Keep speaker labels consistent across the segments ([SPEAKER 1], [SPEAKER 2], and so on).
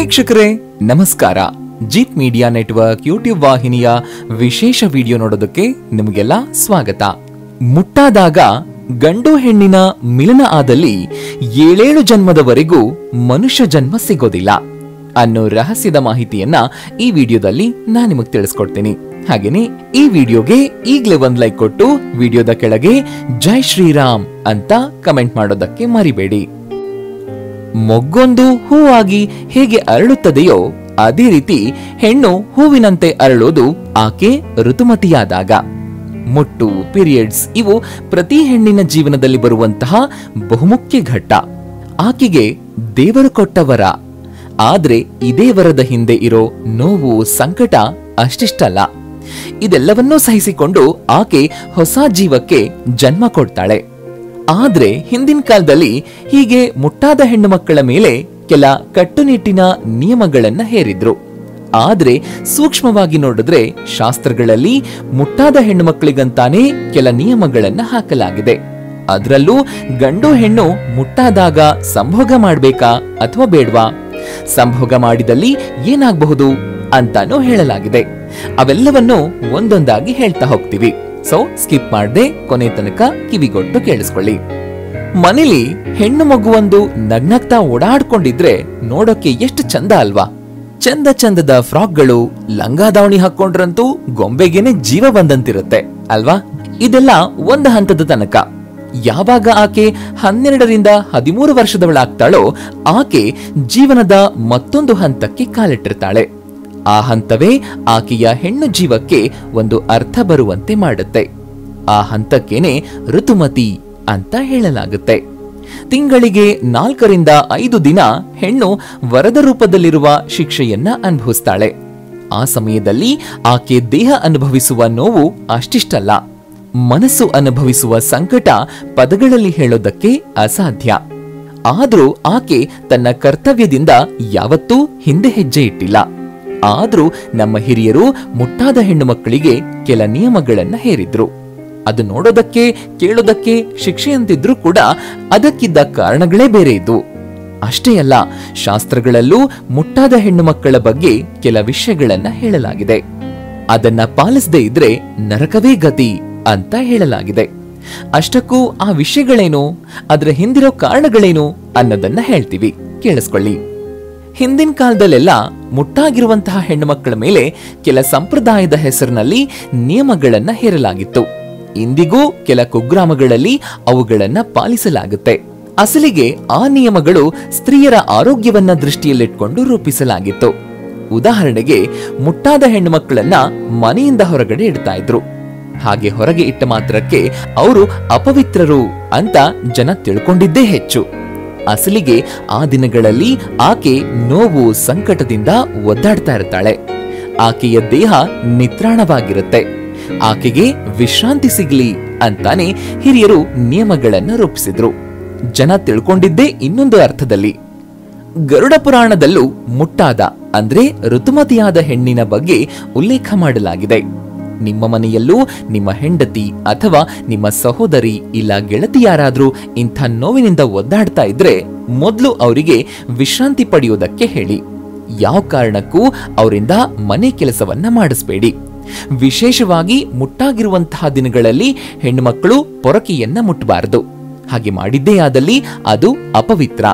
[SPEAKER 1] ವೀಕ್ಷಕರೇ ನಮಸ್ಕಾರ. ಜಿತ್ media network YouTube ವಾಹಿನಿಯ ವಿಶೇಷ ವಿಡಿಯೋ ನೋಡೋದಕ್ಕೆ ನಿಮಗೆಲ್ಲ ಸ್ವಾಗತ. ಮುಟ್ಟಾದಾಗ ಗಂಡು ಹೆಣ್ಣಿನ ಮಿಲನ ಆದಲ್ಲಿ 7 ಜನ್ಮದವರೆಗೂ ಮನುಷ್ಯ ಜನ್ಮ ಸಿಗೋದಿಲ್ಲ ಅನ್ನೋ ರಹಸ್ಯದ ಮಾಹಿತಿಯನ್ನ ಈ ವಿಡಿಯೋದಲ್ಲಿ ನಾನು ನಿಮಗೆ ತಿಳಿಸ್ಕೊಡ್ತೀನಿ. ಹಾಗೇನೆ ಈ ವಿಡಿಯೋಗೆ ಈಗಲೇ ಒಂದು ಲೈಕ್ ಕೊಟ್ಟು ವಿಡಿಯೋದ ಕೆಳಗೆ ಜೈ ಶ್ರೀರಾಮ್ ಅಂತ ಕಮೆಂಟ್ ಮಾಡೋದಕ್ಕೆ ಮರಿಬೇಡಿ. ಮೊಗ್ಗೊಂದು ಹೂವಾಗಿ ಹೇಗೆ ಅರಳುತ್ತದೆಯೋ ಅದೇ ರೀತಿ ಹೆಣ್ಣು ಹೂವಿನಂತೆ ಅರಳೋದು ಆಕೆ ಋತುಮತಿಯಾದಾಗ. ಮುಟ್ಟು, ಪೀರಿಯಡ್ಸ್ ಇವು ಪ್ರತಿ ಹೆಣ್ಣಿನ ಜೀವನದಲ್ಲಿ ಬರುವಂತಹ ಬಹುಮುಖ್ಯ ಘಟ್ಟ. ಆಕೆಗೆ ದೇವರು ಕೊಟ್ಟ ವರ. ಆದ್ರೆ ಇದೇ ವರದ ಹಿಂದೆ ಇರೋ ನೋವು, ಸಂಕಟ ಅಷ್ಟಿಷ್ಟಲ್ಲ. ಇದೆಲ್ಲವನ್ನೂ ಸಹಿಸಿಕೊಂಡು ಆಕೆ ಹೊಸ ಜೀವಕ್ಕೆ ಜನ್ಮ ಕೊಡ್ತಾಳೆ. ಆದ್ರೆ ಹಿಂದಿನ ಕಾಲದಲ್ಲಿ ಹೀಗೆ ಮುಟ್ಟಾದ ಹೆಣ್ಣು ಮಕ್ಕಳ ಮೇಲೆ ಕೆಲ ಕಟ್ಟುನಿಟ್ಟಿನ ನಿಯಮಗಳನ್ನ ಹೇರಿದ್ರು. ಆದ್ರೆ ಸೂಕ್ಷ್ಮವಾಗಿ ನೋಡಿದ್ರೆ ಶಾಸ್ತ್ರಗಳಲ್ಲಿ ಮುಟ್ಟಾದ ಹೆಣ್ಣು ಮಕ್ಕಳಿಗಂತಾನೆ ಕೆಲ ನಿಯಮಗಳನ್ನ ಹಾಕಲಾಗಿದೆ. ಅದರಲ್ಲೂ ಗಂಡು ಹೆಣ್ಣು ಮುಟ್ಟಾದಾಗ ಸಂಭೋಗ ಮಾಡ್ಬೇಕಾ ಅಥವಾ ಬೇಡ್ವಾ, ಸಂಭೋಗ ಮಾಡಿದಲ್ಲಿ ಏನಾಗಬಹುದು ಅಂತಾನೂ ಹೇಳಲಾಗಿದೆ. ಅವೆಲ್ಲವನ್ನು ಒಂದೊಂದಾಗಿ ಹೇಳ್ತಾ ಹೋಗ್ತೀವಿ. ಸೊ ಸ್ಕಿಪ್ ಮಾಡದೆ ಕೊನೆ ತನಕ ಕಿವಿಗೊಟ್ಟು ಕೇಳಿಸ್ಕೊಳ್ಳಿ. ಮನೇಲಿ ಹೆಣ್ಣು ಮಗುವೊಂದು ನಗ್ನಗ್ತಾ ಓಡಾಡ್ಕೊಂಡಿದ್ರೆ ನೋಡೋಕೆ ಎಷ್ಟು ಚಂದ ಅಲ್ವಾ? ಚಂದ ಚಂದದ ಫ್ರಾಕ್ಗಳು, ಲಂಗಾದಾವಣಿ ಹಾಕೊಂಡ್ರಂತೂ ಗೊಂಬೆಗೇನೆ ಜೀವ ಬಂದಂತಿರುತ್ತೆ ಅಲ್ವಾ? ಇದೆಲ್ಲ ಒಂದು ಹಂತದ ತನಕ. ಯಾವಾಗ ಆಕೆ 12ರಿಂದ 13 ವರ್ಷದವಳಾಗ್ತಾಳೋ ಆಕೆ ಜೀವನದ ಮತ್ತೊಂದು ಹಂತಕ್ಕೆ ಕಾಲಿಟ್ಟಿರ್ತಾಳೆ. ಆ ಹಂತವೇ ಆಕೆಯ ಹೆಣ್ಣು ಜೀವಕ್ಕೆ ಒಂದು ಅರ್ಥ ಬರುವಂತೆ ಮಾಡುತ್ತೆ. ಆ ಹಂತಕ್ಕೇನೆ ಋತುಮತಿ ಅಂತ ಹೇಳಲಾಗುತ್ತೆ. ತಿಂಗಳಿಗೆ 4ರಿಂದ 5 ದಿನ ಹೆಣ್ಣು ವರದ ರೂಪದಲ್ಲಿರುವ ಶಿಕ್ಷೆಯನ್ನ ಅನುಭವಿಸ್ತಾಳೆ. ಆ ಸಮಯದಲ್ಲಿ ಆಕೆ ದೇಹ ಅನುಭವಿಸುವ ನೋವು ಅಷ್ಟಿಷ್ಟಲ್ಲ. ಮನಸ್ಸು ಅನುಭವಿಸುವ ಸಂಕಟ ಪದಗಳಲ್ಲಿ ಹೇಳೋದಕ್ಕೆ ಅಸಾಧ್ಯ. ಆದ್ರೂ ಆಕೆ ತನ್ನ ಕರ್ತವ್ಯದಿಂದ ಯಾವತ್ತೂ ಹಿಂದೆ ಹೆಜ್ಜೆ ಇಟ್ಟಿಲ್ಲ. ಆದ್ರೂ ನಮ್ಮ ಹಿರಿಯರು ಮುಟ್ಟಾದ ಹೆಣ್ಣು ಮಕ್ಕಳಿಗೆ ಕೆಲ ನಿಯಮಗಳನ್ನ ಹೇರಿದ್ರು. ಅದು ನೋಡೋದಕ್ಕೆ ಕೇಳೋದಕ್ಕೆ ಶಿಕ್ಷೆ ಅಂತಿದ್ರು ಕೂಡ ಅದಕ್ಕಿದ್ದ ಕಾರಣಗಳೇ ಬೇರೆ ಇದ್ವು. ಅಷ್ಟೇ ಅಲ್ಲ, ಶಾಸ್ತ್ರಗಳಲ್ಲೂ ಮುಟ್ಟಾದ ಹೆಣ್ಣು ಮಕ್ಕಳ ಬಗ್ಗೆ ಕೆಲ ವಿಷಯಗಳನ್ನ ಹೇಳಲಾಗಿದೆ. ಅದನ್ನ ಪಾಲಿಸದೇ ಇದ್ರೆ ನರಕವೇ ಗತಿ ಅಂತ ಹೇಳಲಾಗಿದೆ. ಅಷ್ಟಕ್ಕೂ ಆ ವಿಷಯಗಳೇನು, ಅದರ ಹಿಂದಿರೋ ಕಾರಣಗಳೇನು ಅನ್ನೋದನ್ನ ಹೇಳ್ತೀವಿ, ಕೇಳಿಸ್ಕೊಳ್ಳಿ. ಹಿಂದಿನ ಕಾಲದಲ್ಲೆಲ್ಲ ಮುಟ್ಟಾಗಿರುವಂತಹ ಹೆಣ್ಣು ಮಕ್ಕಳ ಮೇಲೆ ಕೆಲ ಸಂಪ್ರದಾಯದ ಹೆಸರಿನಲ್ಲಿ ನಿಯಮಗಳನ್ನ ಹೇರಲಾಗಿತ್ತು. ಇಂದಿಗೂ ಕೆಲ ಕುಗ್ರಾಮಗಳಲ್ಲಿ ಅವುಗಳನ್ನ ಪಾಲಿಸಲಾಗುತ್ತೆ. ಅಸಲಿಗೆ ಆ ನಿಯಮಗಳು ಸ್ತ್ರೀಯರ ಆರೋಗ್ಯವನ್ನ ದೃಷ್ಟಿಯಲ್ಲಿಟ್ಕೊಂಡು ರೂಪಿಸಲಾಗಿತ್ತು. ಉದಾಹರಣೆಗೆ, ಮುಟ್ಟಾದ ಹೆಣ್ಣು ಮಕ್ಕಳನ್ನ ಮನೆಯಿಂದ ಹೊರಗಡೆ ಇಡ್ತಾ ಇದ್ರು. ಹಾಗೆ ಹೊರಗೆ ಇಟ್ಟ ಮಾತ್ರಕ್ಕೆ ಅವರು ಅಪವಿತ್ರರು ಅಂತ ಜನ ತಿಳ್ಕೊಂಡಿದ್ದೇ ಹೆಚ್ಚು. ಅಸಲಿಗೆ ಆ ದಿನಗಳಲ್ಲಿ ಆಕೆ ನೋವು, ಸಂಕಟದಿಂದ ಒದ್ದಾಡ್ತಾ ಇರ್ತಾಳೆ. ಆಕೆಯ ದೇಹ ನಿತ್ರಾಣವಾಗಿರುತ್ತೆ. ಆಕೆಗೆ ವಿಶ್ರಾಂತಿ ಸಿಗ್ಲಿ ಅಂತಾನೆ ಹಿರಿಯರು ನಿಯಮಗಳನ್ನ ರೂಪಿಸಿದ್ರು. ಜನ ತಿಳ್ಕೊಂಡಿದ್ದೇ ಇನ್ನೊಂದು ಅರ್ಥದಲ್ಲಿ. ಗರುಡ ಪುರಾಣದಲ್ಲೂ ಮುಟ್ಟಾದ ಅಂದ್ರೆ ಋತುಮತಿಯಾದ ಹೆಣ್ಣಿನ ಬಗ್ಗೆ ಉಲ್ಲೇಖ ಮಾಡಲಾಗಿದೆ. ನಿಮ್ಮ ಮನೆಯಲ್ಲೂ ನಿಮ್ಮ ಹೆಂಡತಿ ಅಥವಾ ನಿಮ್ಮ ಸಹೋದರಿ ಇಲ್ಲ ಗೆಳತಿ ಯಾರಾದ್ರೂ ಇಂಥ ನೋವಿನಿಂದ ಒದ್ದಾಡ್ತಾ ಇದ್ರೆ ಮೊದಲು ಅವರಿಗೆ ವಿಶ್ರಾಂತಿ ಪಡೆಯೋದಕ್ಕೆ ಹೇಳಿ. ಯಾವ ಕಾರಣಕ್ಕೂ ಅವರಿಂದ ಮನೆ ಕೆಲಸವನ್ನ ಮಾಡಿಸ್ಬೇಡಿ. ವಿಶೇಷವಾಗಿ ಮುಟ್ಟಾಗಿರುವಂತಹ ದಿನಗಳಲ್ಲಿ ಹೆಣ್ಣು ಮಕ್ಕಳು ಪೊರಕೆಯನ್ನ ಮುಟ್ಟಬಾರದು. ಹಾಗೆ ಮಾಡಿದ್ದೇ ಆದಲ್ಲಿ ಅದು ಅಪವಿತ್ರ,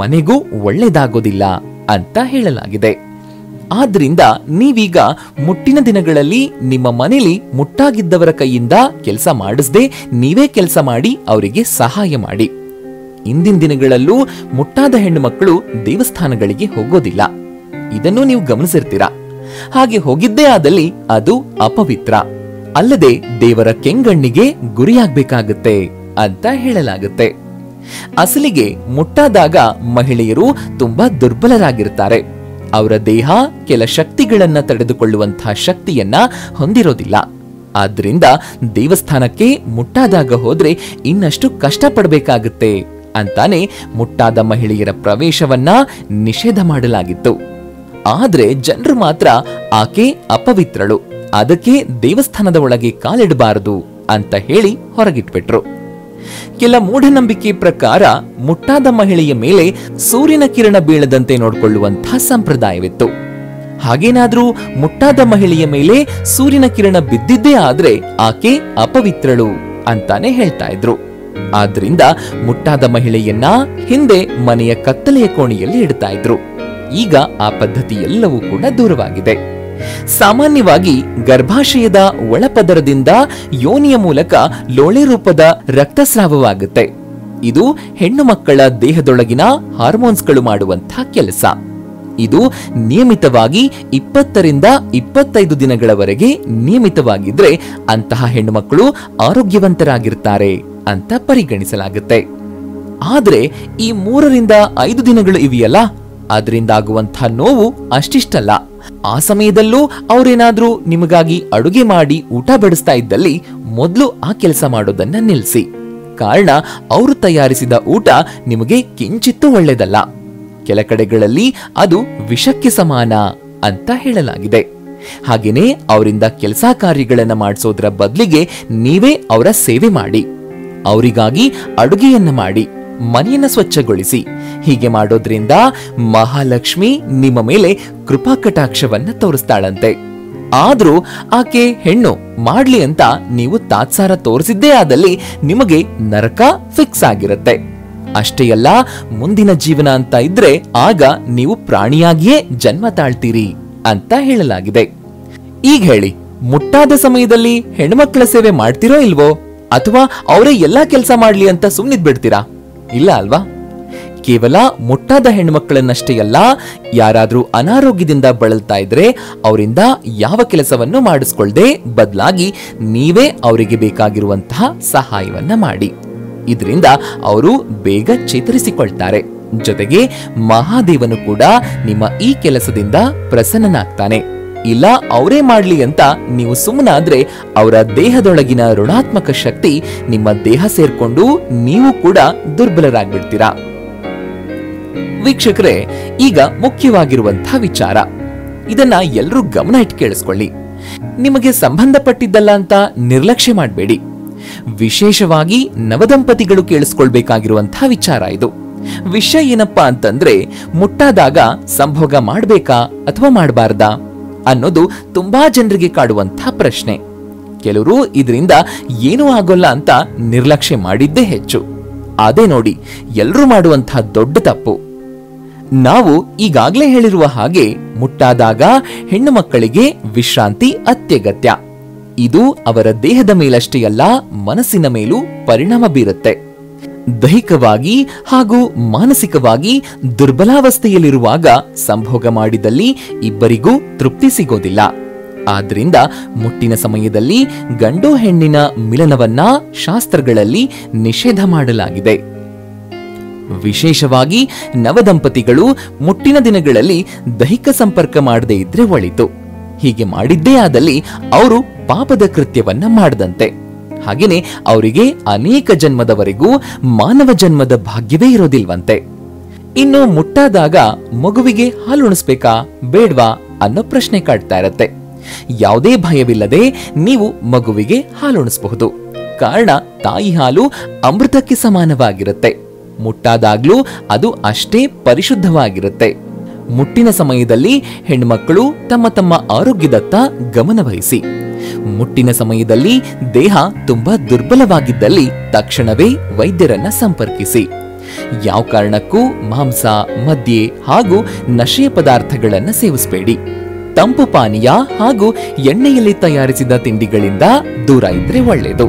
[SPEAKER 1] ಮನೆಗೂ ಒಳ್ಳೆದಾಗೋದಿಲ್ಲ ಅಂತ ಹೇಳಲಾಗಿದೆ. ಆದ್ರಿಂದ ನೀವೀಗ ಮುಟ್ಟಿನ ದಿನಗಳಲ್ಲಿ ನಿಮ್ಮ ಮನೆಯಲ್ಲಿ ಮುಟ್ಟಾಗಿದ್ದವರ ಕೈಯಿಂದ ಕೆಲಸ ಮಾಡಿಸದೆ ನೀವೇ ಕೆಲಸ ಮಾಡಿ ಅವರಿಗೆ ಸಹಾಯ ಮಾಡಿ. ಇಂದಿನ ದಿನಗಳಲ್ಲೂ ಮುಟ್ಟಾದ ಹೆಣ್ಣು ಮಕ್ಕಳು ದೇವಸ್ಥಾನಗಳಿಗೆ ಹೋಗೋದಿಲ್ಲ. ಇದನ್ನು ನೀವು ಗಮನಿಸಿರ್ತೀರಾ. ಹಾಗೆ ಹೋಗಿದ್ದೇ ಆದಲ್ಲಿ ಅದು ಅಪವಿತ್ರ, ಅಲ್ಲದೆ ದೇವರ ಕೆಂಗಣ್ಣಿಗೆ ಗುರಿಯಾಗಬೇಕಾಗುತ್ತೆ ಅಂತ ಹೇಳಲಾಗುತ್ತೆ. ಅಸಲಿಗೆ ಮುಟ್ಟಾದಾಗ ಮಹಿಳೆಯರು ತುಂಬಾ ದುರ್ಬಲರಾಗಿರ್ತಾರೆ. ಅವರ ದೇಹ ಕೆಲ ಶಕ್ತಿಗಳನ್ನ ತಡೆದುಕೊಳ್ಳುವಂತಹ ಶಕ್ತಿಯನ್ನ ಹೊಂದಿರೋದಿಲ್ಲ. ಆದ್ರಿಂದ ದೇವಸ್ಥಾನಕ್ಕೆ ಮುಟ್ಟಾದಾಗ ಹೋದ್ರೆ ಇನ್ನಷ್ಟು ಕಷ್ಟ ಪಡಬೇಕಾಗುತ್ತೆ ಅಂತಾನೆ ಮುಟ್ಟಾದ ಮಹಿಳೆಯರ ಪ್ರವೇಶವನ್ನ ನಿಷೇಧ ಮಾಡಲಾಗಿತ್ತು. ಆದ್ರೆ ಜನರು ಮಾತ್ರ ಆಕೆ ಅಪವಿತ್ರಳು, ಅದಕ್ಕೆ ದೇವಸ್ಥಾನದ ಒಳಗೆ ಕಾಲಿಡಬಾರದು ಅಂತ ಹೇಳಿ ಹೊರಗಿಟ್ಬಿಟ್ರು. ಕೆಲ ಮೂಢನಂಬಿಕೆ ಪ್ರಕಾರ ಮುಟ್ಟಾದ ಮಹಿಳೆಯ ಮೇಲೆ ಸೂರ್ಯನ ಕಿರಣ ಬೀಳದಂತೆ ನೋಡಿಕೊಳ್ಳುವಂತಹ ಸಂಪ್ರದಾಯವಿತ್ತು. ಹಾಗೇನಾದ್ರೂ ಮುಟ್ಟಾದ ಮಹಿಳೆಯ ಮೇಲೆ ಸೂರ್ಯನ ಕಿರಣ ಬಿದ್ದಿದ್ದೇ ಆದ್ರೆ ಆಕೆ ಅಪವಿತ್ರಳು ಅಂತಾನೆ ಹೇಳ್ತಾ ಇದ್ರು. ಆದ್ರಿಂದ ಮುಟ್ಟಾದ ಮಹಿಳೆಯನ್ನ ಹಿಂದೆ ಮನೆಯ ಕತ್ತಲೆಯ ಕೋಣೆಯಲ್ಲಿ ಇಡ್ತಾ ಇದ್ರು. ಈಗ ಆ ಪದ್ಧತಿ ಎಲ್ಲವೂ ಕೂಡ ದೂರವಾಗಿದೆ. ಸಾಮಾನ್ಯವಾಗಿ ಗರ್ಭಾಶಯದ ಒಳಪದರದಿಂದ ಯೋನಿಯ ಮೂಲಕ ಲೋಳೆ ರೂಪದ ರಕ್ತಸ್ರಾವವಾಗುತ್ತೆ. ಇದು ಹೆಣ್ಣು ಮಕ್ಕಳ ದೇಹದೊಳಗಿನ ಹಾರ್ಮೋನ್ಸ್ಗಳು ಮಾಡುವಂತಹ ಕೆಲಸ. ಇದು ನಿಯಮಿತವಾಗಿ 20 ರಿಂದ 25 ದಿನಗಳವರೆಗೆ ನಿಯಮಿತವಾಗಿದ್ರೆ ಅಂತಹ ಹೆಣ್ಣು ಮಕ್ಕಳು ಆರೋಗ್ಯವಂತರಾಗಿರ್ತಾರೆ ಅಂತ ಪರಿಗಣಿಸಲಾಗುತ್ತೆ. ಆದ್ರೆ ಈ 3 ರಿಂದ 5 ದಿನಗಳು ಇವೆಯಲ್ಲ, ಅದರಿಂದ ಆಗುವಂತಹ ನೋವು ಅಷ್ಟಿಷ್ಟಲ್ಲ. ಆ ಸಮಯದಲ್ಲೂ ಅವ್ರೇನಾದ್ರೂ ನಿಮಗಾಗಿ ಅಡುಗೆ ಮಾಡಿ ಊಟ ಬಡಿಸ್ತಾ ಇದ್ದಲ್ಲಿ ಮೊದಲು ಆ ಕೆಲಸ ಮಾಡೋದನ್ನ ನಿಲ್ಲಿಸಿ. ಕಾರಣ ಅವರು ತಯಾರಿಸಿದ ಊಟ ನಿಮಗೆ ಕಿಂಚಿತ್ತೂ ಒಳ್ಳೆಯದಲ್ಲ. ಕೆಲ ಕಡೆಗಳಲ್ಲಿ ಅದು ವಿಷಕ್ಕೆ ಸಮಾನ ಅಂತ ಹೇಳಲಾಗಿದೆ. ಹಾಗೇನೆ ಅವರಿಂದ ಕೆಲಸ ಕಾರ್ಯಗಳನ್ನ ಮಾಡಿಸೋದ್ರ ಬದಲಿಗೆ ನೀವೇ ಅವರ ಸೇವೆ ಮಾಡಿ, ಅವರಿಗಾಗಿ ಅಡುಗೆಯನ್ನ ಮಾಡಿ, ಮನೆಯನ್ನ ಸ್ವಚ್ಛಗೊಳಿಸಿ. ಹೀಗೆ ಮಾಡೋದ್ರಿಂದ ಮಹಾಲಕ್ಷ್ಮಿ ನಿಮ್ಮ ಮೇಲೆ ಕೃಪಾ ಕಟಾಕ್ಷವನ್ನ ತೋರಿಸ್ತಾಳಂತೆ. ಆದ್ರೂ ಆಕೆ ಹೆಣ್ಣು ಮಾಡ್ಲಿ ಅಂತ ನೀವು ತಾತ್ಸಾರ ತೋರಿಸಿದ್ದೇ ಆದಲ್ಲಿ ನಿಮಗೆ ನರಕ ಫಿಕ್ಸ್ ಆಗಿರುತ್ತೆ. ಅಷ್ಟೇ ಅಲ್ಲ, ಮುಂದಿನ ಜೀವನ ಅಂತ ಇದ್ರೆ ಆಗ ನೀವು ಪ್ರಾಣಿಯಾಗಿಯೇ ಜನ್ಮ ತಾಳ್ತೀರಿ ಅಂತ ಹೇಳಲಾಗಿದೆ. ಈಗ ಹೇಳಿ, ಮುಟ್ಟಾದ ಸಮಯದಲ್ಲಿ ಹೆಣ್ಮಕ್ಳ ಸೇವೆ ಮಾಡ್ತಿರೋ ಇಲ್ವೋ, ಅಥವಾ ಅವರೇ ಎಲ್ಲಾ ಕೆಲಸ ಮಾಡ್ಲಿ ಅಂತ ಸುಮ್ನಿದ್ ಬಿಡ್ತೀರಾ? ಇಲ್ಲ ಅಲ್ವಾ? ಕೇವಲ ಮುಟ್ಟಾದ ಹೆಣ್ಮಕ್ಳನ್ನಷ್ಟೇ ಅಲ್ಲ, ಯಾರಾದ್ರೂ ಅನಾರೋಗ್ಯದಿಂದ ಬಳಲ್ತಾ ಇದ್ರೆ ಅವರಿಂದ ಯಾವ ಕೆಲಸವನ್ನು ಮಾಡಿಸ್ಕೊಳ್ದೆ ಬದಲಾಗಿ ನೀವೇ ಅವರಿಗೆ ಬೇಕಾಗಿರುವಂತಹ ಸಹಾಯವನ್ನ ಮಾಡಿ. ಇದರಿಂದ ಅವರು ಬೇಗ ಚೇತರಿಸಿಕೊಳ್ತಾರೆ. ಜೊತೆಗೆ ಮಹಾದೇವನು ಕೂಡ ನಿಮ್ಮ ಈ ಕೆಲಸದಿಂದ ಪ್ರಸನ್ನನಾಗ್ತಾನೆ. ಇಲ್ಲ ಅವರೇ ಮಾಡ್ಲಿ ಅಂತ ನೀವು ಸುಮ್ಮನಾದ್ರೆ ಅವರ ದೇಹದೊಳಗಿನ ಋಣಾತ್ಮಕ ಶಕ್ತಿ ನಿಮ್ಮ ದೇಹ ಸೇರ್ಕೊಂಡು ನೀವು ಕೂಡ ದುರ್ಬಲರಾಗ್ಬಿಡ್ತೀರಾ. ವೀಕ್ಷಕರೇ, ಈಗ ಮುಖ್ಯವಾಗಿರುವಂತಹ ವಿಚಾರ, ಇದನ್ನ ಎಲ್ಲರೂ ಗಮನ ಇಟ್ಟು ಕೇಳಿಸ್ಕೊಳ್ಳಿ. ನಿಮಗೆ ಸಂಬಂಧಪಟ್ಟಿದ್ದಲ್ಲ ಅಂತ ನಿರ್ಲಕ್ಷ್ಯ ಮಾಡಬೇಡಿ. ವಿಶೇಷವಾಗಿ ನವದಂಪತಿಗಳು ಕೇಳಿಸ್ಕೊಳ್ಬೇಕಾಗಿರುವಂತಹ ವಿಚಾರ ಇದು. ವಿಷಯ ಏನಪ್ಪಾ ಅಂತಂದ್ರೆ, ಮುಟ್ಟಾದಾಗ ಸಂಭೋಗ ಮಾಡ್ಬೇಕಾ ಅಥವಾ ಮಾಡಬಾರ್ದಾ ಅನ್ನೋದು ತುಂಬಾ ಜನರಿಗೆ ಕಾಡುವಂತಹ ಪ್ರಶ್ನೆ. ಕೆಲವರು ಇದರಿಂದ ಏನೂ ಆಗೋಲ್ಲ ಅಂತ ನಿರ್ಲಕ್ಷ್ಯ ಮಾಡಿದ್ದೇ ಹೆಚ್ಚು. ಅದೇ ನೋಡಿ ಎಲ್ಲರೂ ಮಾಡುವಂತಹ ದೊಡ್ಡ ತಪ್ಪು. ನಾವು ಈಗಾಗಲೇ ಹೇಳಿರುವ ಹಾಗೆ ಮುಟ್ಟಾದಾಗ ಹೆಣ್ಣು ಮಕ್ಕಳಿಗೆ ವಿಶ್ರಾಂತಿ ಅತ್ಯಗತ್ಯ. ಇದು ಅವರ ದೇಹದ ಮೇಲಷ್ಟೇ ಅಲ್ಲ, ಮನಸ್ಸಿನ ಮೇಲೂ ಪರಿಣಾಮ ಬೀರುತ್ತೆ. ದೈಹಿಕವಾಗಿ ಹಾಗೂ ಮಾನಸಿಕವಾಗಿ ದುರ್ಬಲಾವಸ್ಥೆಯಲ್ಲಿರುವಾಗ ಸಂಭೋಗ ಮಾಡಿದಲ್ಲಿ ಇಬ್ಬರಿಗೂ ತೃಪ್ತಿ ಸಿಗೋದಿಲ್ಲ. ಆದ್ರಿಂದ ಮುಟ್ಟಿನ ಸಮಯದಲ್ಲಿ ಗಂಡು ಹೆಣ್ಣಿನ ಮಿಲನವನ್ನ ಶಾಸ್ತ್ರಗಳಲ್ಲಿ ನಿಷೇಧ ಮಾಡಲಾಗಿದೆ. ವಿಶೇಷವಾಗಿ ನವದಂಪತಿಗಳು ಮುಟ್ಟಿನ ದಿನಗಳಲ್ಲಿ ದೈಹಿಕ ಸಂಪರ್ಕ ಮಾಡದೇ ಇದ್ರೆ ಒಳಿತು. ಹೀಗೆ ಮಾಡಿದ್ದೇ ಆದಲ್ಲಿ ಅವರು ಪಾಪದ ಕೃತ್ಯವನ್ನ ಮಾಡದಂತೆ. ಹಾಗೇನೆ ಅವರಿಗೆ ಅನೇಕ ಜನ್ಮದವರೆಗೂ ಮಾನವ ಜನ್ಮದ ಭಾಗ್ಯವೇ ಇರೋದಿಲ್ವಂತೆ. ಇನ್ನು ಮುಟ್ಟಾದಾಗ ಮಗುವಿಗೆ ಹಾಲುಣಿಸ್ಬೇಕಾ ಬೇಡ್ವಾ ಅನ್ನೋ ಪ್ರಶ್ನೆ ಕಾಡ್ತಾ ಇರತ್ತೆ. ಯಾವುದೇ ಭಯವಿಲ್ಲದೆ ನೀವು ಮಗುವಿಗೆ ಹಾಲುಣಿಸಬಹುದು. ಕಾರಣ ತಾಯಿ ಹಾಲು ಅಮೃತಕ್ಕೆ ಸಮಾನವಾಗಿರುತ್ತೆ. ಮುಟ್ಟಾದಾಗ್ಲೂ ಅದು ಅಷ್ಟೇ ಪರಿಶುದ್ಧವಾಗಿರುತ್ತೆ. ಮುಟ್ಟಿನ ಸಮಯದಲ್ಲಿ ಹೆಣ್ಮಕ್ಕಳು ತಮ್ಮ ತಮ್ಮ ಆರೋಗ್ಯದತ್ತ ಗಮನ ವಹಿಸಿ. ಮುಟ್ಟಿನ ಸಮಯದಲ್ಲಿ ದೇಹ ತುಂಬಾ ದುರ್ಬಲವಾಗಿದ್ದಲ್ಲಿ ತಕ್ಷಣವೇ ವೈದ್ಯರನ್ನ ಸಂಪರ್ಕಿಸಿ. ಯಾವ ಕಾರಣಕ್ಕೂ ಮಾಂಸ, ಮದ್ಯ ಹಾಗೂ ನಶೆಯ ಪದಾರ್ಥಗಳನ್ನ ಸೇವಿಸಬೇಡಿ. ತಂಪು ಪಾನೀಯ ಹಾಗೂ ಎಣ್ಣೆಯಲ್ಲಿ ತಯಾರಿಸಿದ ತಿಂಡಿಗಳಿಂದ ದೂರ ಇದ್ರೆ ಒಳ್ಳೆಯದು.